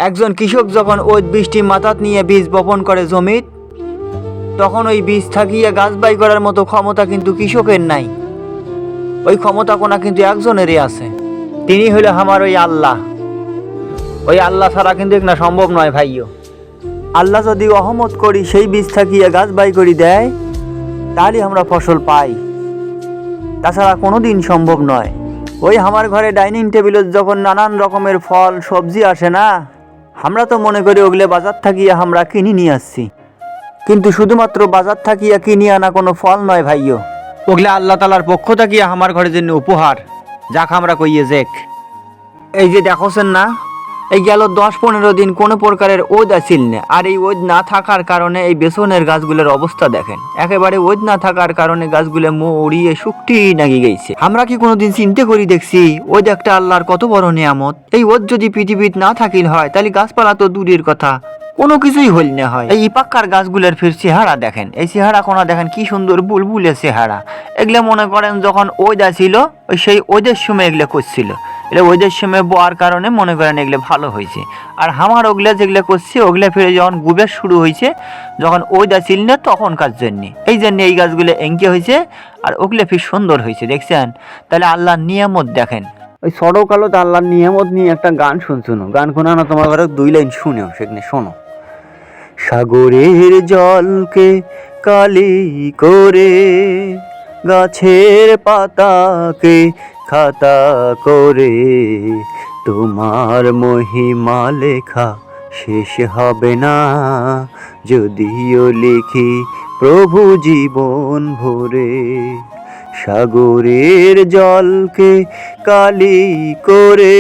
একজন কৃষক যখন ওই বৃষ্টি মাথাত নিয়ে বীজ বপন করে জমিত, তখন ওই বীজ থাকিয়ে গাছ বাই করার মতো ক্ষমতা কিন্তু কৃষকের নাই। ওই ক্ষমতা কোনা কিন্তু একজনেরই আছে, তিনি হলো আমার ওই আল্লাহ। ওই আল্লাহ ছাড়া কিন্তু না সম্ভব নয় ভাইও। আল্লাহ যদি রহমত করি সেই বীজ থাকিয়ে গাছ বাই করি দেয়, তাহলে আমরা ফসল পাই, তাছাড়া কোনো দিন সম্ভব নয়। ওই আমার ঘরে ডাইনিং টেবিলত যখন নানান রকমের ফল সবজি আসে না, আমরা তো মনে করি ওগুলো বাজার থাকিয়ে আমরা কিনে নিয়ে আসছি, কিন্তু শুধুমাত্র বাজার থাকিয়া কিনে আনা কোনো ফল নয় ভাইও, ওগুলো আল্লাহ তালার পক্ষ থাকিয়া আমার ঘরের জন্য উপহার, যাক আমরা কইয়ে জেক। এই যে দেখছেন না, এই গেল 10-15 দিন কোনো প্রকারের ওদ আসিল না, আর এই ওদ না থাকার কারণে এই বেসনের গাছগুলোর অবস্থা দেখেন, একেবারে ওদ না থাকার কারণে গাছগুলো মরিয়ে শুকটি নাগি গেছে। আমরা কি কোনোদিন চিন্তা করি দেখছি ওদ একটা আল্লাহর কত বড় নিয়ামত? এই ওদ যদি পৃথিবীতে না থাকিল হয়, তাহলে গাছপালা তো দূরের কথা, কোনো কিছুই হইল না হয়। এই ইপাক্কার গাছগুলোর ফির চেহারা দেখেন, এই চেহারা কোনা দেখেন কি সুন্দর বুলবুলে চেহারা। এগুলো মনে করেন যখন ওদ আসিল, ওই সেই ওদের সময় এগুলো করছিল, এটা ওদের সময় বোয়ার কারণে মনে করেন এগুলো ভালো হয়েছে। আর আমার ওগুলা যেগুলো করছে ওগুলা ফিরে যখন গুবের শুরু হয়েছে, যখন ওই আসিল না তখনকার জন্যে, এই জন্য এই গাছগুলো এঁকে হয়েছে, আর ওগুলো ফির সুন্দর হয়েছে, দেখছেন? তাহলে আল্লাহর নিয়ামত দেখেন। ওই সড়কালো তো আল্লাহর নিয়ামত নিয়ে একটা গান শুনছো, গান শোনানো তোমার ঘরে 2 লাইন শুনেও, সেখানে শোনো। সাগরের জলকে কালি করে, গাছের পাতাকে খাতা করে, তোমার মহিমা লেখা শেষ হবে না, যদিও লিখি প্রভু জীবন ভরে। সাগরের জলকে কালি করে